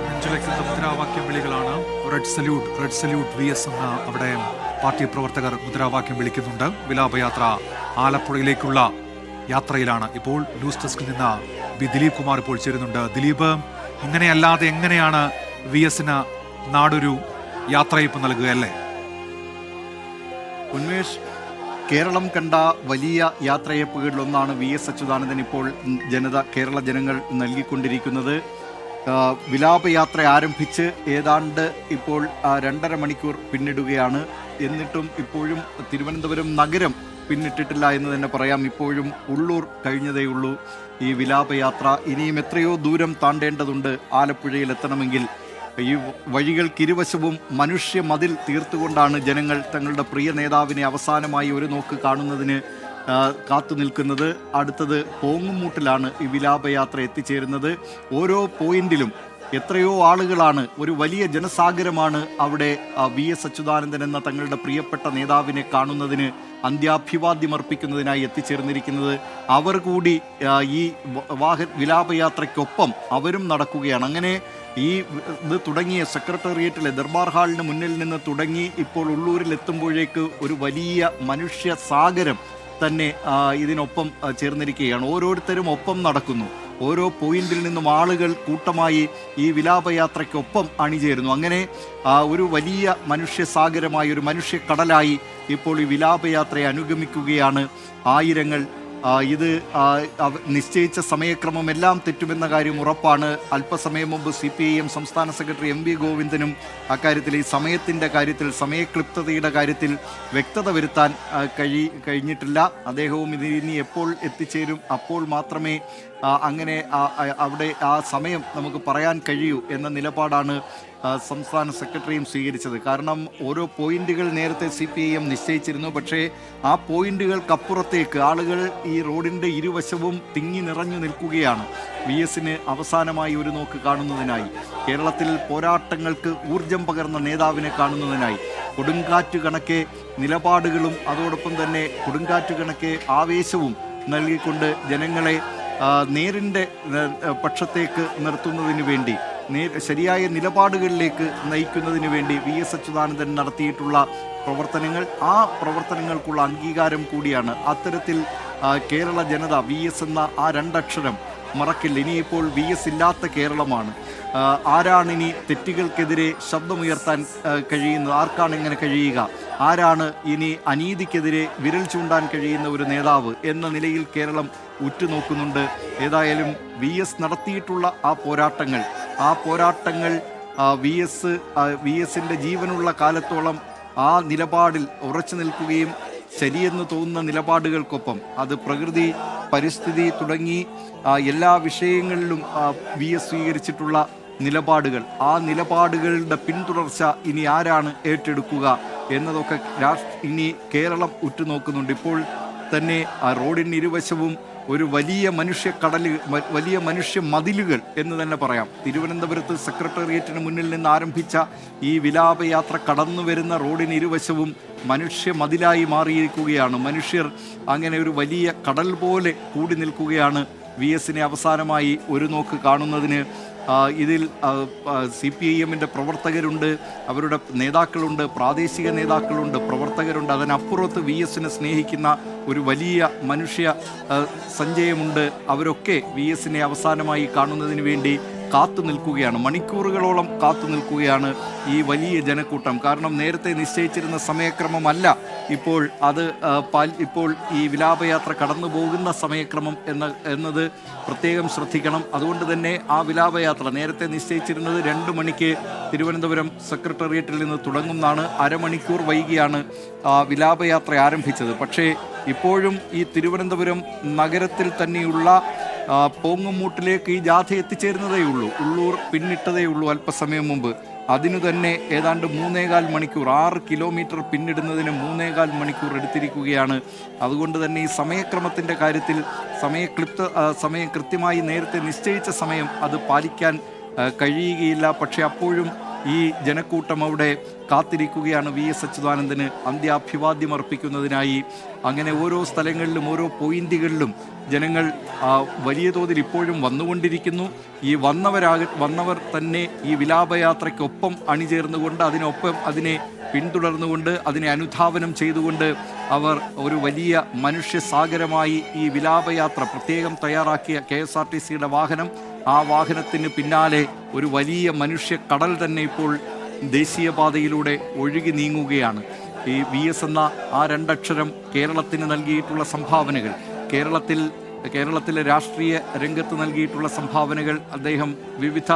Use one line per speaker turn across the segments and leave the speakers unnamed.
നെഞ്ചുലയ്ക്കുന്ന മുദ്രാവാക്യം വിളികളാണ്. Red salute V S എന്ന അവിടെ പാർട്ടി പ്രവർത്തകർ മുദ്രാവാക്യം വിളിക്കുന്നുണ്ട്. വിലാപയാത്ര ആലപ്പുഴയിലേക്കുള്ള യാത്രയിലാണ്. ഇപ്പോൾ ന്യൂസ് ഡെസ്കിൽ നിന്ന് ദിലീപ് കുമാർ ഇപ്പോൾ ചേരുന്നുണ്ട്. ദിലീപ്, ഇങ്ങനെയല്ലാതെ എങ്ങനെയാണ് വി എസിന് നാടൊരു യാത്രയപ്പ് നൽകുക അല്ലേ?
ഉന്മേഷ്, കേരളം കണ്ട വലിയ യാത്രയപ്പുകളിലൊന്നാണ് വി എസ് അച്യുതാനന്ദൻ ഇപ്പോൾ കേരള ജനങ്ങൾ നൽകിക്കൊണ്ടിരിക്കുന്നത്. വിലാപയാത്ര ആരംഭിച്ച് ഏതാണ്ട് ഇപ്പോൾ 2.5 മണിക്കൂർ പിന്നിടുകയാണ്. എന്നിട്ടും ഇപ്പോഴും തിരുവനന്തപുരം നഗരം പിന്നിട്ടിട്ടില്ല എന്ന് തന്നെ പറയാം. ഇപ്പോഴും ഉള്ളൂർ കഴിഞ്ഞതേയുള്ളൂ ഈ വിലാപയാത്ര. ഇനിയും എത്രയോ ദൂരം താണ്ടേണ്ടതുണ്ട് ആലപ്പുഴയിൽ എത്തണമെങ്കിൽ. ഈ വഴികൾക്കിരുവശവും മനുഷ്യ മതിൽ തീർത്തുകൊണ്ടാണ് ജനങ്ങൾ തങ്ങളുടെ പ്രിയ നേതാവിനെ അവസാനമായി ഒരു നോക്ക് കാണുന്നതിന് കാത്തു നിൽക്കുന്നത്. അടുത്തത് പോങ്ങുമൂട്ടിലാണ് ഈ വിലാപയാത്ര എത്തിച്ചേരുന്നത്. ഓരോ പോയിന്റിലും എത്രയോ ആളുകളാണ്, ഒരു വലിയ ജനസാഗരമാണ് അവിടെ വി എസ് അച്യുതാനന്ദൻ എന്ന തങ്ങളുടെ പ്രിയപ്പെട്ട നേതാവിനെ കാണുന്നതിന് അന്ത്യാഭിവാദ്യം അർപ്പിക്കുന്നതിനായി എത്തിച്ചേർന്നിരിക്കുന്നത്. അവർ കൂടി ഈ വിലാപയാത്രയ്ക്കൊപ്പം അവരും നടക്കുകയാണ്. അങ്ങനെ ഇത് തുടങ്ങിയ സെക്രട്ടേറിയറ്റിലെ ദർബാർ ഹാളിന് മുന്നിൽ നിന്ന് തുടങ്ങി ഇപ്പോൾ ഉള്ളൂരിൽ എത്തുമ്പോഴേക്ക് ഒരു വലിയ മനുഷ്യ സാഗരം തന്നെ ഇതിനൊപ്പം ചേർന്നിരിക്കുകയാണ്. ഓരോരുത്തരും ഒപ്പം നടക്കുന്നു. ഓരോ പോയിന്റിൽ നിന്നും ആളുകൾ കൂട്ടമായി ഈ വിലാപയാത്രയ്ക്കൊപ്പം അണിചേരുന്നു. അങ്ങനെ ഒരു വലിയ മനുഷ്യസാഗരമായി, ഒരു മനുഷ്യക്കടലായി ഇപ്പോൾ ഈ വിലാപയാത്രയെ അനുഗമിക്കുകയാണ് ആയിരങ്ങൾ. ഇത് നിശ്ചയിച്ച സമയക്രമം എല്ലാം തെറ്റുമെന്ന കാര്യം ഉറപ്പാണ്. അല്പസമയം മുമ്പ് CPIM സംസ്ഥാന സെക്രട്ടറി MV ഗോവിന്ദനും അക്കാര്യത്തിൽ, ഈ സമയത്തിൻ്റെ കാര്യത്തിൽ, സമയക്ലിപ്തതയുടെ കാര്യത്തിൽ വ്യക്തത വരുത്താൻ കഴിഞ്ഞിട്ടില്ല. അദ്ദേഹവും ഇനി എപ്പോൾ എത്തിച്ചേരും, അപ്പോൾ മാത്രമേ അങ്ങനെ അവിടെ ആ സമയം നമുക്ക് പറയാൻ കഴിയൂ എന്ന നിലപാടാണ് സംസ്ഥാന സെക്രട്ടറിയും സ്വീകരിച്ചത്. കാരണം ഓരോ പോയിന്റുകൾ നേരത്തെ CPIM നിശ്ചയിച്ചിരുന്നു. പക്ഷേ ആ പോയിന്റുകൾക്കപ്പുറത്തേക്ക് ആളുകൾ ഈ റോഡിൻ്റെ ഇരുവശവും തിങ്ങി നിറഞ്ഞു നിൽക്കുകയാണ് വി എസിന് അവസാനമായി ഒരു നോക്ക് കാണുന്നതിനായി, കേരളത്തിൽ പോരാട്ടങ്ങൾക്ക് ഊർജം പകർന്ന നേതാവിനെ കാണുന്നതിനായി. കൊടുങ്കാറ്റ് കണക്കെ നിലപാടുകളും അതോടൊപ്പം തന്നെ കൊടുങ്കാറ്റ് കണക്കെ ആവേശവും നൽകിക്കൊണ്ട് ജനങ്ങളെ നേരിൻ്റെ പക്ഷത്തേക്ക് നിർത്തുന്നതിന് വേണ്ടി, ശരിയായ നിലപാടുകളിലേക്ക് നയിക്കുന്നതിന് വേണ്ടി വി എസ് അച്യുതാനന്ദൻ നടത്തിയിട്ടുള്ള പ്രവർത്തനങ്ങൾ, ആ പ്രവർത്തനങ്ങൾക്കുള്ള അംഗീകാരം കൂടിയാണ്. അത്തരത്തിൽ കേരള ജനത വി എസ് എന്ന ആ 2 അക്ഷരം മറക്കില്ല. ഇനിയിപ്പോൾ വി എസ് ഇല്ലാത്ത കേരളമാണ്. ആരാണിനി തെറ്റുകൾക്കെതിരെ ശബ്ദമുയർത്താൻ കഴിയുന്നത്? ആർക്കാണ് ഇങ്ങനെ കഴിയുക? ആരാണ് ഇനി അനീതിക്കെതിരെ വിരൽ ചൂണ്ടാൻ കഴിയുന്ന ഒരു നേതാവ് എന്ന നിലയിൽ കേരളം ഉറ്റുനോക്കുന്നുണ്ട്. ഏതായാലും വി എസ് നടത്തിയിട്ടുള്ള ആ പോരാട്ടങ്ങൾ വി എസിൻ്റെ ജീവനുള്ള കാലത്തോളം ആ നിലപാടിൽ ഉറച്ചു നിൽക്കുകയും ശരിയെന്ന് തോന്നുന്ന നിലപാടുകൾക്കൊപ്പം, അത് പ്രകൃതി, പരിസ്ഥിതി തുടങ്ങി എല്ലാ വിഷയങ്ങളിലും വി എസ് സ്വീകരിച്ചിട്ടുള്ള നിലപാടുകൾ, ആ നിലപാടുകളുടെ പിന്തുടർച്ച ഇനി ആരാണ് ഏറ്റെടുക്കുക എന്നതൊക്കെ ഇനി കേരളം ഉറ്റുനോക്കുന്നുണ്ട്. ഇപ്പോൾ തന്നെ റോഡിന് ഇരുവശവും ഒരു വലിയ വലിയ മനുഷ്യ മതിലുകൾ എന്ന് തന്നെ പറയാം. തിരുവനന്തപുരത്ത് സെക്രട്ടേറിയറ്റിന് മുന്നിൽ നിന്ന് ആരംഭിച്ച ഈ വിലാപയാത്ര കടന്നു വരുന്ന റോഡിന് ഇരുവശവും മനുഷ്യ മതിലായി മാറിയിരിക്കുകയാണ്. മനുഷ്യർ അങ്ങനെ ഒരു വലിയ കടൽ പോലെ കൂടി നിൽക്കുകയാണ് വി എസിനെ അവസാനമായി ഒരു നോക്ക് കാണുന്നതിന്. ഇതിൽ CPIMൻ്റെ പ്രവർത്തകരുണ്ട്, അവരുടെ നേതാക്കളുണ്ട്, പ്രാദേശിക നേതാക്കളുണ്ട്, പ്രവർത്തകരുണ്ട്. അതിനപ്പുറത്ത് വി എസിനെ സ്നേഹിക്കുന്ന ഒരു വലിയ മനുഷ്യ സഞ്ചയമുണ്ട്. അവരൊക്കെ വി എസിനെ അവസാനമായി കാണുന്നതിന് വേണ്ടി കാത്തു നിൽക്കുകയാണ്. മണിക്കൂറുകളോളം കാത്തു നിൽക്കുകയാണ് ഈ വലിയ ജനക്കൂട്ടം. കാരണം നേരത്തെ നിശ്ചയിച്ചിരുന്ന സമയക്രമമല്ല ഇപ്പോൾ ഈ വിലാപയാത്ര കടന്നു പോകുന്ന സമയക്രമം എന്നത് പ്രത്യേകം ശ്രദ്ധിക്കണം. അതുകൊണ്ട് തന്നെ ആ വിലാപയാത്ര നേരത്തെ നിശ്ചയിച്ചിരുന്നത് 2 മണിക്ക് തിരുവനന്തപുരം സെക്രട്ടേറിയറ്റിൽ നിന്ന് തുടങ്ങുന്നതാണ്. അരമണിക്കൂർ വൈകിയാണ് വിലാപയാത്ര ആരംഭിച്ചത്. പക്ഷേ ഇപ്പോഴും ഈ തിരുവനന്തപുരം നഗരത്തിൽ തന്നെയുള്ള പോങ്ങുമൂട്ടിലേക്ക് ഈ ജാഥ എത്തിച്ചേരുന്നതേയുള്ളൂ. ഉള്ളൂർ പിന്നിട്ടതേയുള്ളൂ അല്പസമയം മുമ്പ്. അതിനു തന്നെ ഏതാണ്ട് 3.25 മണിക്കൂർ, 6 കിലോമീറ്റർ പിന്നിടുന്നതിന് 3.25 മണിക്കൂർ എടുത്തിരിക്കുകയാണ്. അതുകൊണ്ട് തന്നെ ഈ സമയക്രമത്തിൻ്റെ കാര്യത്തിൽ സമയം കൃത്യമായി നേരത്തെ നിശ്ചയിച്ച സമയം അത് പാലിക്കാൻ കഴിയുകയില്ല. പക്ഷേ അപ്പോഴും ഈ ജനക്കൂട്ടം അവിടെ കാത്തിരിക്കുകയാണ് വി എസ് അച്യുതാനന്ദന് അന്ത്യാഭിവാദ്യം അർപ്പിക്കുന്നതിനായി. അങ്ങനെ ഓരോ സ്ഥലങ്ങളിലും ഓരോ പോയിന്റുകളിലും ജനങ്ങൾ വലിയ തോതിൽ ഇപ്പോഴും വന്നുകൊണ്ടിരിക്കുന്നു. ഈ വന്നവർ തന്നെ ഈ വിലാപയാത്രയ്ക്കൊപ്പം അണിചേർന്നുകൊണ്ട് അതിനെ പിന്തുടർന്നുകൊണ്ട് അതിനെ അനുധാവനം ചെയ്തുകൊണ്ട് അവർ ഒരു വലിയ മനുഷ്യസാഗരമായി ഈ വിലാപയാത്ര പ്രത്യേകം തയ്യാറാക്കിയ KSRTCയുടെ വാഹനം, ആ വാഹനത്തിന് പിന്നാലെ ഒരു വലിയ മനുഷ്യക്കടൽ തന്നെ ഇപ്പോൾ ദേശീയപാതയിലൂടെ ഒഴുകി നീങ്ങുകയാണ്. ഈ VS എന്ന ആ രണ്ടക്ഷരം കേരളത്തിന് നൽകിയിട്ടുള്ള സംഭാവനകൾ, കേരളത്തിലെ രാഷ്ട്രീയ രംഗത്ത് നൽകിയിട്ടുള്ള സംഭാവനകൾ, അദ്ദേഹം വിവിധ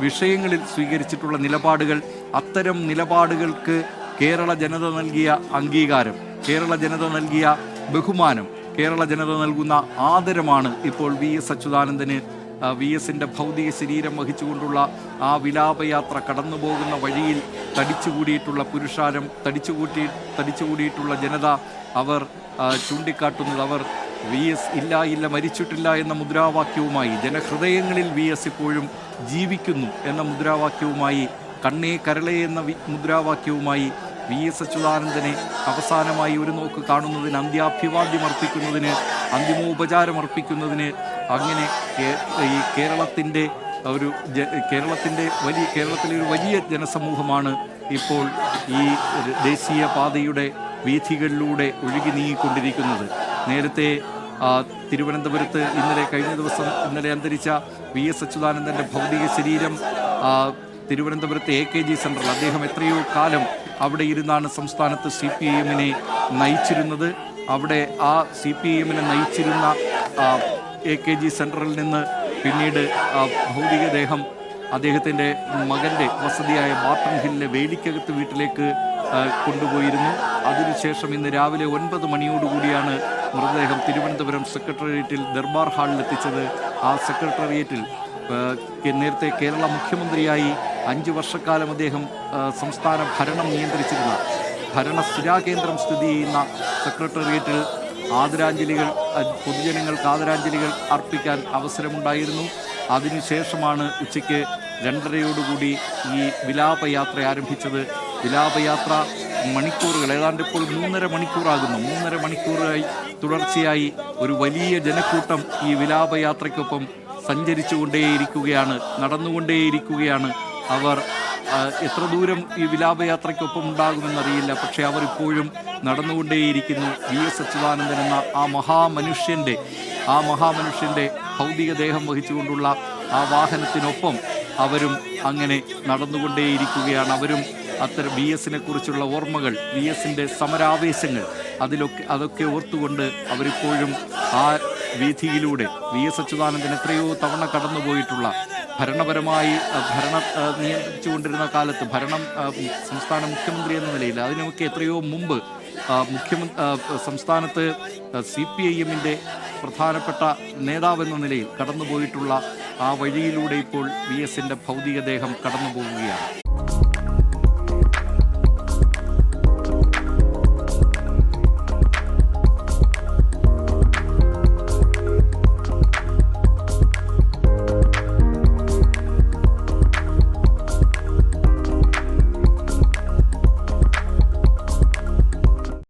വിഷയങ്ങളിൽ സ്വീകരിച്ചിട്ടുള്ള നിലപാടുകൾ, അത്തരം നിലപാടുകൾക്ക് കേരള ജനത നൽകിയ അംഗീകാരം, കേരള ജനത നൽകിയ ബഹുമാനം, കേരള ജനത നൽകുന്ന ആദരമാണ് ഇപ്പോൾ VS അച്യുതാനന്ദന് VSന്റെ ഭൗതിക ശരീരം വഹിച്ചുകൊണ്ടുള്ള ആ വിലാപയാത്ര കടന്നു പോകുന്ന വഴിയിൽ തടിച്ചുകൂടിയിട്ടുള്ള പുരുഷാരം, തടിച്ചുകൂടിയിട്ടുള്ള ജനത അവർ ചൂണ്ടിക്കാട്ടുന്നത്. അവർ VS ഇല്ല മരിച്ചിട്ടില്ല എന്ന മുദ്രാവാക്യവുമായി, ജനഹൃദയങ്ങളിൽ VS ഇപ്പോഴും ജീവിക്കുന്നു എന്ന മുദ്രാവാക്യവുമായി, കണ്ണേ കരളേ എന്ന മുദ്രാവാക്യവുമായി VS അച്യുതാനന്ദനെ അവസാനമായി ഒരു നോക്ക് കാണുന്നതിന്, അന്ത്യാഭിവാദ്യം അർപ്പിക്കുന്നതിന്, അന്തിമോപചാരമർപ്പിക്കുന്നതിന്, അങ്ങനെ ഈ കേരളത്തിലെ ഒരു വലിയ ജനസമൂഹമാണ് ഇപ്പോൾ ഈ ദേശീയ പാതയുടെ വീഥികളിലൂടെ ഒഴുകി നീങ്ങിക്കൊണ്ടിരിക്കുന്നത്. നേരത്തെ തിരുവനന്തപുരത്ത് ഇന്നലെ അന്തരിച്ച VS അച്യുതാനന്ദൻ്റെ ഭൗതിക ശരീരം തിരുവനന്തപുരത്തെ AKG സെൻട്രൽ, അദ്ദേഹം എത്രയോ കാലം അവിടെ ഇരുന്നാണ് സംസ്ഥാനത്ത് CPIMനെ നയിച്ചിരുന്നത്. അവിടെ ആ CPIMനെ നയിച്ചിരുന്ന AKG സെൻട്രലിൽ നിന്ന് പിന്നീട് ഭൗതികദേഹം അദ്ദേഹത്തിൻ്റെ മകൻ്റെ വസതിയായ ബാട്ടൺ ഹില്ലിലെ വേലിക്കകത്ത് വീട്ടിലേക്ക് കൊണ്ടുപോയിരുന്നു. അതിനുശേഷം ഇന്ന് രാവിലെ 9 മണിയോടുകൂടിയാണ് മൃതദേഹം തിരുവനന്തപുരം സെക്രട്ടേറിയറ്റിൽ ദർബാർ ഹാളിലെത്തിച്ചത്. ആ സെക്രട്ടേറിയറ്റിൽ നേരത്തെ കേരള മുഖ്യമന്ത്രിയായി 5 വർഷക്കാലം അദ്ദേഹം സംസ്ഥാന ഭരണം നിയന്ത്രിച്ചിരുന്ന, ഭരണസ്ഥിരാകേന്ദ്രം സ്ഥിതി ചെയ്യുന്ന സെക്രട്ടേറിയറ്റിൽ പൊതുജനങ്ങൾക്ക് ആദരാഞ്ജലികൾ അർപ്പിക്കാൻ അവസരമുണ്ടായിരുന്നു. അതിനുശേഷമാണ് ഉച്ചയ്ക്ക് 2:30 ഈ വിലാപയാത്ര ആരംഭിച്ചത്. വിലാപയാത്ര മണിക്കൂറുകൾ, ഏതാണ്ട് ഇപ്പോൾ 3.5 മണിക്കൂറാകുന്നു. 3.5 മണിക്കൂറായി തുടർച്ചയായി ഒരു വലിയ ജനക്കൂട്ടം ഈ വിലാപയാത്രയ്ക്കൊപ്പം സഞ്ചരിച്ചുകൊണ്ടേയിരിക്കുകയാണ്, നടന്നുകൊണ്ടേയിരിക്കുകയാണ്. അവർ എത്ര ദൂരം ഈ വിലാപയാത്രയ്ക്കൊപ്പം ഉണ്ടാകുമെന്നറിയില്ല, പക്ഷേ അവർ ഇപ്പോഴും നടന്നുകൊണ്ടേയിരിക്കുന്നു. VS അച്യുതാനന്ദൻ എന്ന ആ മഹാമനുഷ്യൻ്റെ ഭൗതികദേഹം വഹിച്ചുകൊണ്ടുള്ള ആ വാഹനത്തിനൊപ്പം അവരും അങ്ങനെ നടന്നുകൊണ്ടേയിരിക്കുകയാണ്. അവരും അത്തരം VSനെ കുറിച്ചുള്ള ഓർമ്മകൾ, VSന്റെ സമരാവേശങ്ങൾ, അതൊക്കെ ഓർത്തുകൊണ്ട് അവരിപ്പോഴും ആ വീഥിയിലൂടെ VS അച്യുതാനന്ദൻ എത്രയോ തവണ കടന്നുപോയിട്ടുള്ള, ഭരണപരമായി നിയന്ത്രിച്ചുകൊണ്ടിരുന്ന കാലത്ത് സംസ്ഥാന മുഖ്യമന്ത്രി എന്ന നിലയിൽ അതിനൊക്കെ എത്രയോ മുമ്പ് സംസ്ഥാനത്ത് CPIMന്റെ പ്രധാനപ്പെട്ട നേതാവെന്ന നിലയിൽ കടന്നുപോയിട്ടുള്ള ആ വഴിയിലൂടെ ഇപ്പോൾ VSന്റെ ഭൗതികദേഹം കടന്നു പോവുകയാണ്.